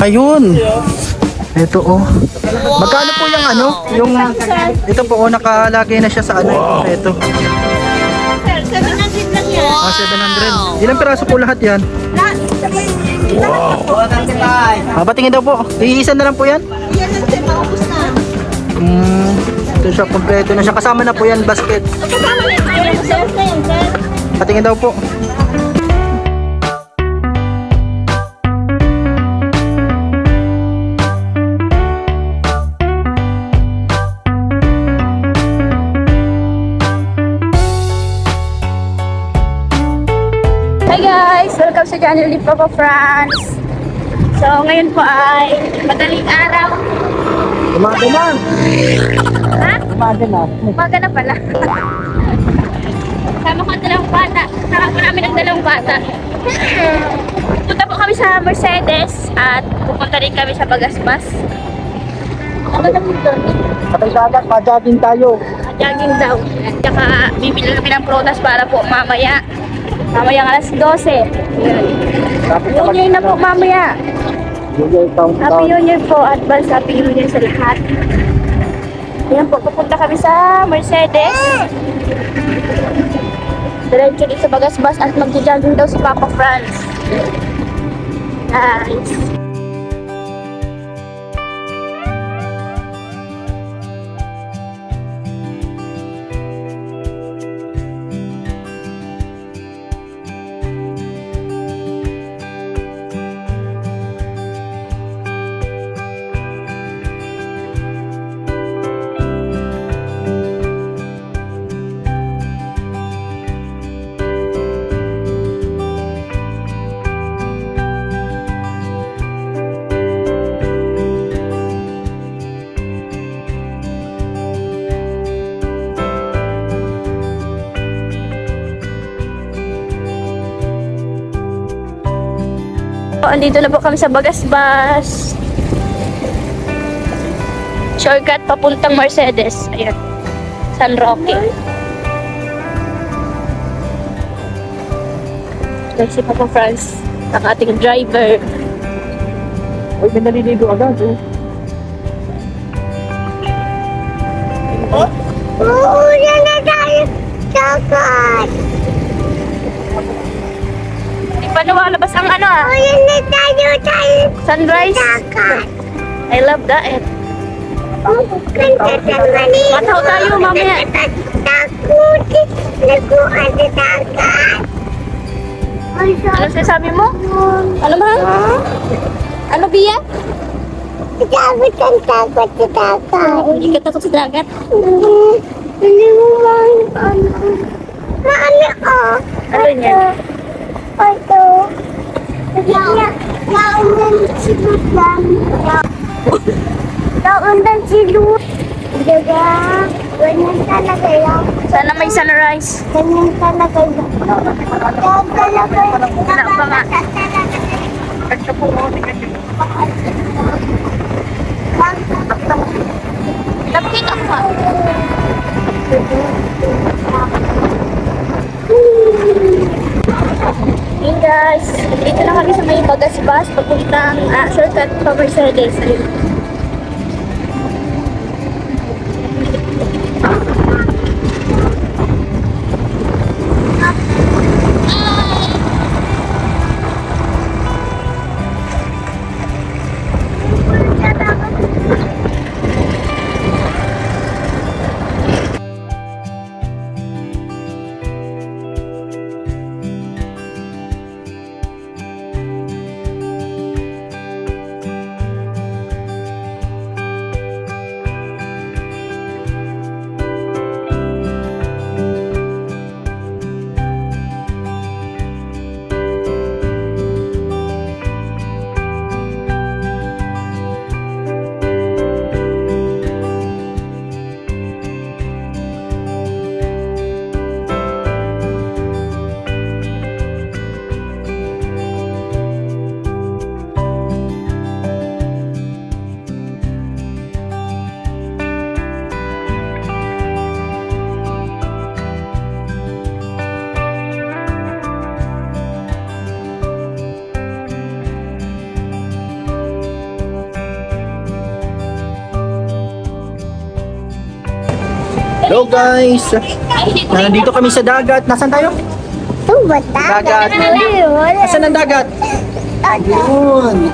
Ayun. Ito oh. Magkano po yung ano? Yung ito po oh, nakalagay na siya sa ano. Ito. 700 lang yan. Ah, 700. Ilang piraso po lahat yan? Ah, patingin daw po. Iisa na lang po yan? Yan natin, maubos na. Ito siya, kompleto na siya. Kasama na po yan, basket. Kasama na yung sir. Patingin daw po. Hi guys! Welcome sa channel ni Papa France. So ngayon po ay madaling araw. Umaga na. Ha? Umaga na. Umaga na pala. Sama ko ang dalawang bata. Sama po namin ang dalawang bata. Punta po kami sa Mercedes at pupunta rin kami sa Bagasbas. Ang ganda dito. Patay dagat, pa-jogging tayo. Jogging daw. At saka bibili kami ng prutas para po mamaya. Mamaya alas 12. New Year na po mamaya. Happy New Year po. Advance Happy New Year sa lahat. Ayan po, pupunta kami sa Mercedes. Diretso din sa Bagasbas at magja-jogging daw si Papa France. Nice. Andito na po kami sa Bagasbas. Shortcut papuntang Mercedes. Ayan. San Roque. Ito si Papa France, ang ating driver. Uy, may naliligo agad oh. Uulan na tayo. Dapat. Di pa lumalabas ang ano ah. Uulan na tayo. Sunrise. Dapat. I love that. Ganda sa Manila. Mataw tayo mamaya. Takot. Naguan na dagat. Ay, Ano sinasabi mo? Ano ba? Ano Bia? Takot ang takot sa dagat. Hindi ka takot sa dagat. Hindi mo ba ano? Maano oh? Ano yan? Ito. Naundan si Lutan. Naundan si Lut. Diba? Ganyan talaga yan. Sana may sunrise. Ganyan talaga yan. Ganyan talaga yan. Wala pa nga. Lapit ako nga. Hey guys, dito na kami sa may Bagasbas papuntang shortcut pa Mercedes. Ayun. Hello guys! Nandito kami sa dagat. Nasaan tayo? Dagat. Nasaan ang dagat? Ayun.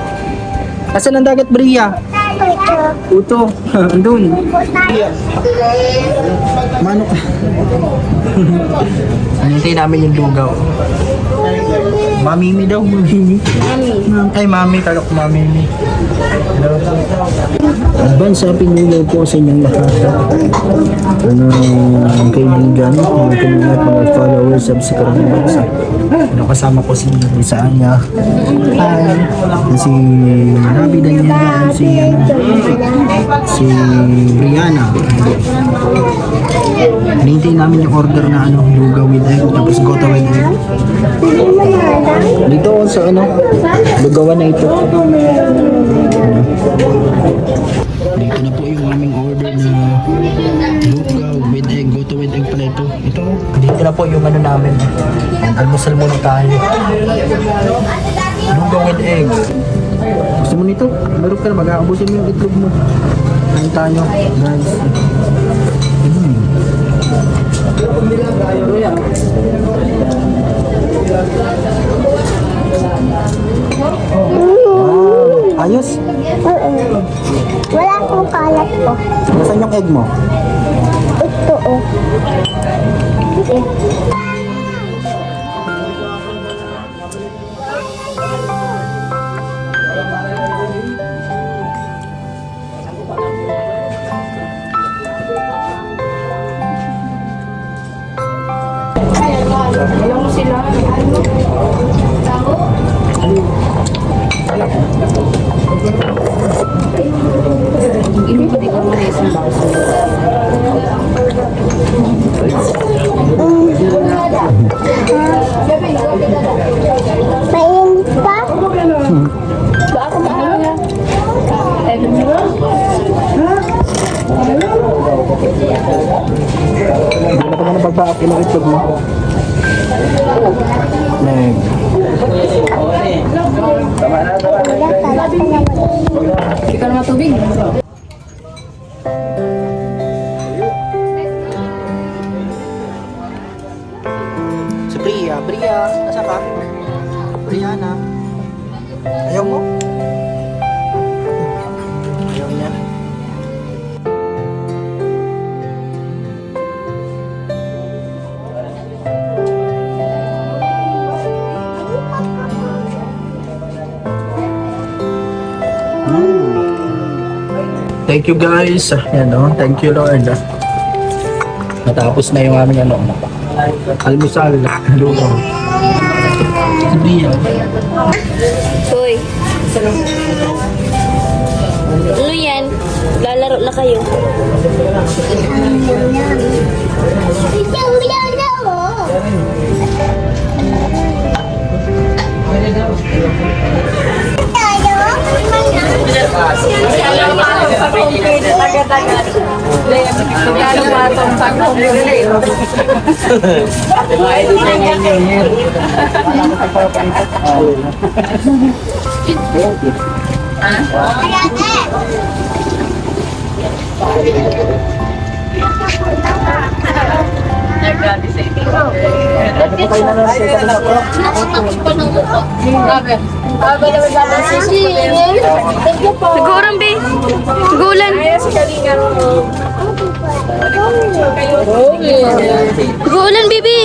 Nasaan ang dagat, Bria? Puto. Andun. Mano ka? Hinintay namin yung lugaw. Mamimi daw, mamimi. Ay, mami. Kala ko mamimi. Advance happy new year po sa inyong lahat. Kaibigan, mga kaibigan, mga followers, subscribers. Kasama ko si Anya. Hi. Si Rabi Daniela, si Rihanna. Hinihintay namin yung order na lugaw with egg, tapos gota with egg. Dito sa lugawan na ito. Dito na po yung aming order na lugaw with egg, gota with egg pala ito. Dito na po yung namin. Almusal muna tayo. Lugaw with egg. Gusto mo nito? Meron ka na, mag-aabusin mo yung itlog mo. Kain tayo, guys. Wow, ayos. Wala akong kalat po. Nasaan yung egg mo? Ito oh. Mainit pa? Hindi na pa na nabagbaak yung itlog mo. Egg. Hindi ka naman tubig. Si Bria. Bria, nasa ka? Brianna. Ayaw mo? Ayaw niya. Thank you guys. Yan thank you Lord. Natapos na yung aming almusal. Lugaw. Bria. Hoy. Ano yan? Lalaro na kayo. Siguran, be. Sigulan. Sigulan, bibi.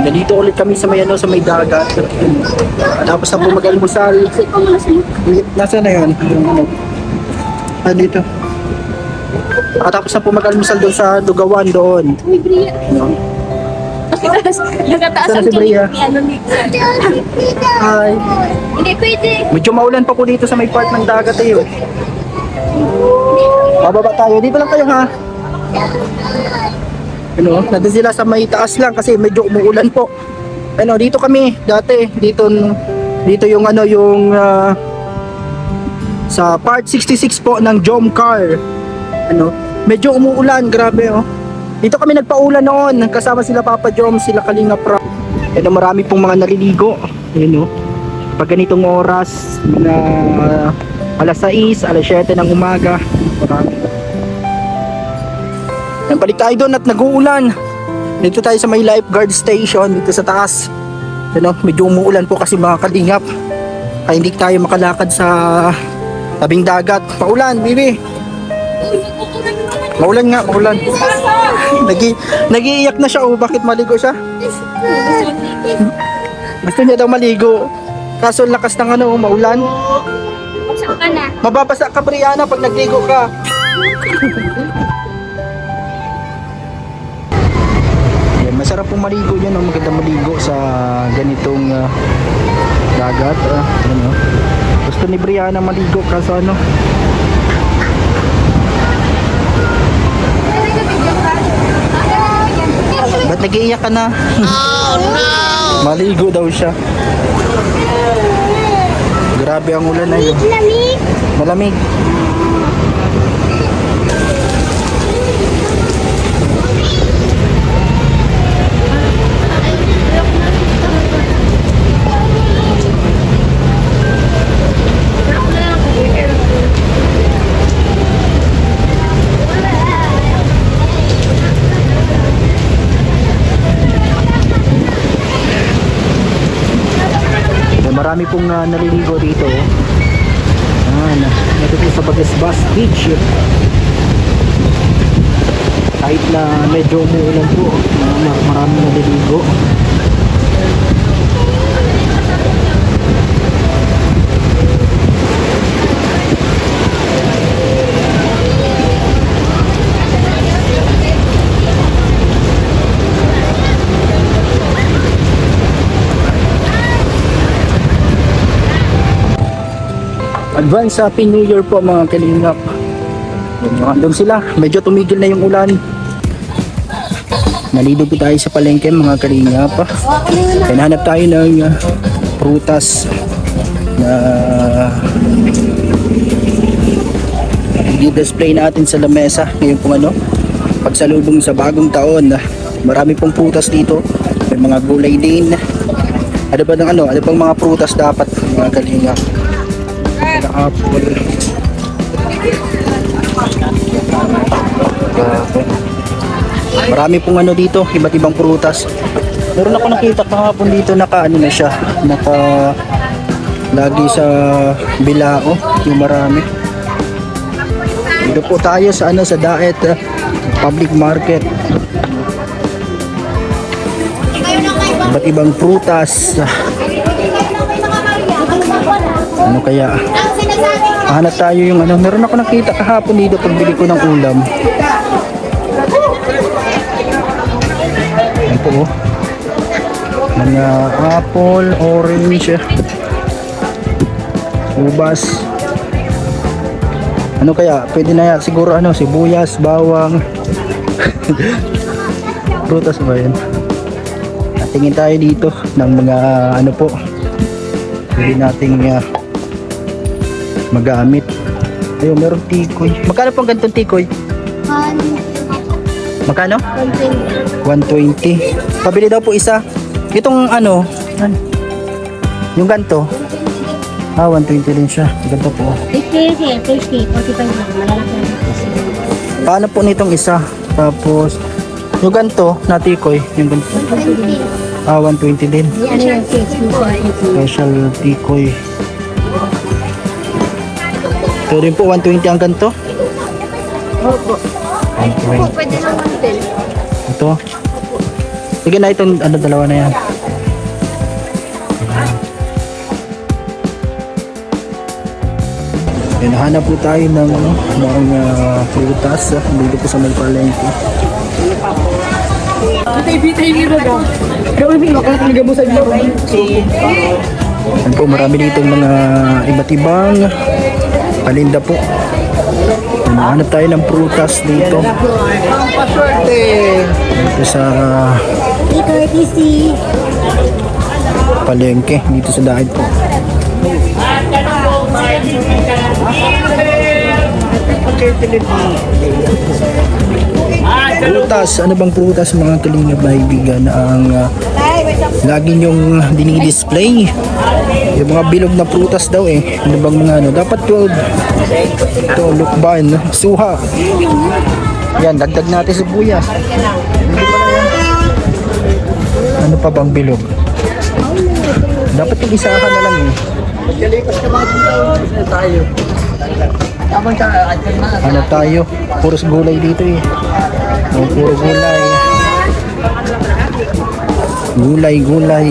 Nandito ulit kami sa may sa may dagat. Tapos na po mag-almusal. Nasaan na yun? Dito. Tapos na po mag-almusal doon sa lugawan doon. Nakataas Saan ang si Bria? Hi. Hindi pwede. Medyo maulan pa po dito sa may part ng dagat eh. Bababa tayo. Dito lang tayo ha. Nandun sila sa may taas lang kasi medyo umuulan po. Dito kami dati. Dito yung yung sa part 66 po ng Jomcar. Medyo umuulan, grabe Dito kami nagpaulan noon, kasama sila Papa Jom, sila Kalinga Pro. Marami pong mga naliligo. pag ganitong oras na alas 6, alas 7 ng umaga. Marami. Yan, balik tayo doon at nag-uulan. Dito tayo sa may lifeguard station dito sa taas. Medyo umuulan po kasi mga kalingap. Kaya hindi tayo makalakad sa tabing dagat. Paulan, bibi. Maulan nga, maulan. Nag-iiyak na siya. Oh, bakit maligo siya? Gusto niya daw maligo. Kaso lakas ng maulan. Saan ka na? Mababasa ka, Brianna, pag nagligo ka. Yan, masarap pong maligo yan. Maganda maligo sa ganitong dagat. Gusto ni Brianna maligo kaso ba't nag-iiyak ka na? Oh no! Maligo daw siya. Grabe ang ulan na yun. Lamig. Malamig. Marami pong naliligo dito. Dito sa Bagasbas Beach. Kahit na medyo umuulan po, maraming naliligo. Advance Happy New Year po mga kalingap. Doon sila, medyo tumigil na yung ulan. Nalido po tayo sa palengke mga kalingap. Hinahanap tayo ng prutas na i-display natin sa lamesa ngayon pong pagsalubong sa bagong taon. Marami pong prutas dito, may mga gulay din. Ano ba ng ano pang mga prutas dapat mga kalingap? Apple. Marami pong dito, iba't ibang prutas. Meron ako nakita kahapon dito naka lagi sa bilao, yung marami. Dito po tayo sa sa Daet Public Market. Iba't ibang prutas. Ano kaya? Hanap tayo yung meron ako nakita kahapon dito pagbili ko ng ulam. Yan po mga apple, orange, ubas. Ano kaya? Pwede na yan siguro sibuyas, bawang. Prutas ba yun? Tingin tayo dito ng mga po pwede nating magamit. Ayun, meron tikoy. Magkano pang ganitong tikoy? Magkano? 120. Pabili daw po isa. Itong yung ganito. 120 din siya. Ganito po. 50, 45 lang. Malalaki. Paano po nitong isa? Tapos yung ganito na tikoy, yung ganito. 120 din. Special tikoy. Ito rin po 120 ang ganito. Opo. 120. Pwede naman din. Ito. Sige na itong dalawa na yan. Nahanap po tayo ng prutas dito po sa Malpalengke. Yan po, marami dito mga iba't ibang paninda po. Nahanap tayo ng prutas dito. Dito sa palengke, dito sa Daet po. Prutas, ano bang prutas mga kalingap kaibigan ang lagi nyong dinidisplay Yung mga bilog na prutas daw eh. Ano bang mga ano? Dapat 12. Ito, lukban, suha. Yan, dagdag natin sibuyas. Hindi pala yan. Ano pa bang bilog? Dapat yung isahan na lang eh. Ano tayo? Puros gulay dito eh. Oh, puro gulay. Gulay.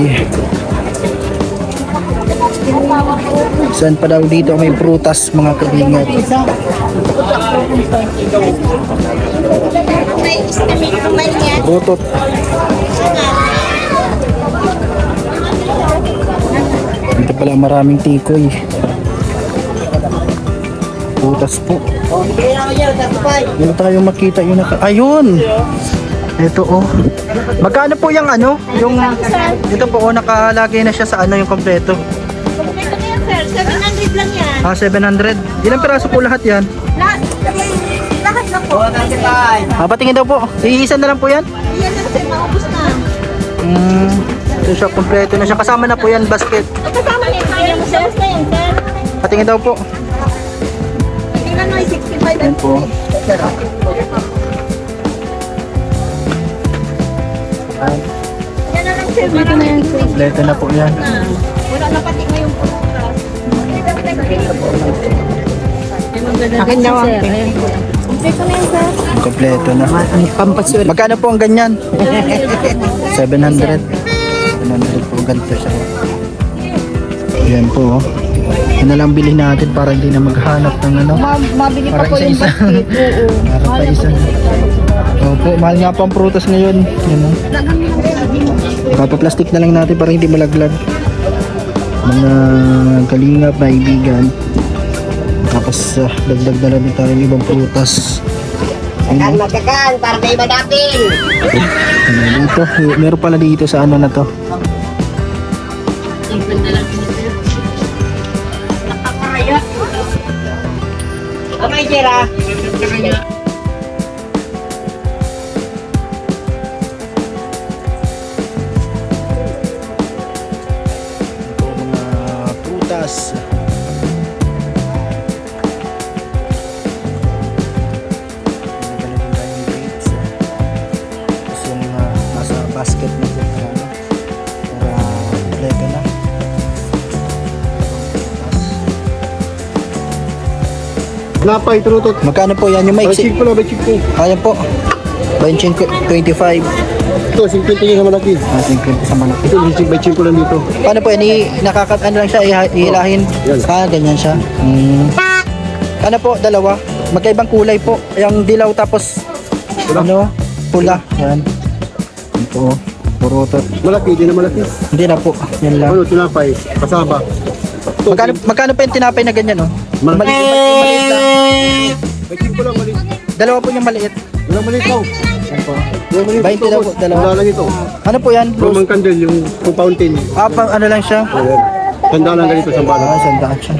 Saan pa daw dito may prutas mga kabingat? Rutot. Dito pala maraming tikoy. Prutas po. Hindi tayo makita yun. Ayun! Ito oh. Magkano po yung ano? Yung ito po oh, nakalagay na siya sa ano yung kompleto. Kompleto na yan, sir. 700 lang yan. 700. Ilang piraso po lahat yan? Lahat na po. Patingin daw po. Iisa na lang po yan? Yan lang, sir. Maubos na. Ito siya, kompleto na siya. Kasama na po yan, basket. Kasama niya. Kaya mo sales na yan, sir. Patingin daw po. Hindi na no, 65 Yan po. Yan na lang, sir. Dito na yan, sir. Kompleto na po yan. Wala na pati ngayong prutas. Akin daw ang Kompleto na yan, sir. Kompleto na. pampaswerte. Magkano po ang ganyan? 700. 700 po, ganito siya. Yan po. Yan na lang bilhin natin para hindi na maghanap ng ano. Mabili pa Para po yung isa-isa. basket. Oo. Para pa isa. Opo, mahal nga po ang prutas ngayon. Yan o. Papaplastic na lang natin para hindi malaglag. Mga kalingap, kaibigan. Tapos dagdag na lang tayo ng ibang prutas. Ayun, Magkakan para may madapin. ano dito? Meron pala dito sa ano na to. Okay, Jera. Mga prutas. Tapos yung nasa basket na po para kompleto na. Napay, turutot. Magkano po yan yung maiksi? Bachik po. Ayan po. 25. Ito, 50 yung malaki. 50 sa manok. Ito, bachik po lang dito. Paano po yan? Ano lang siya, ihilahin? Yan. Ganyan siya. Ano po, dalawa? Magkaibang kulay po. Yung dilaw tapos, ano, pula. Yan. Yan po. Purutot. Malaki, di na malaki. Hindi na po. Yan lang. Ano, tinapay, kasaba. Ito, Magkano po yung tinapay na ganyan, oh? Malaki. Maliit lang. Bachik po lang, maliit. Dalawa po yung maliit. Walang maliit daw. Yan po. Walang maliit 20 daw po, boss. dalawa. Wala lang ito. Ano po yan? Roman candle, yung fountain. Ano lang siya? Ayan. Tanda lang ganito sa bala. Sandaan siya.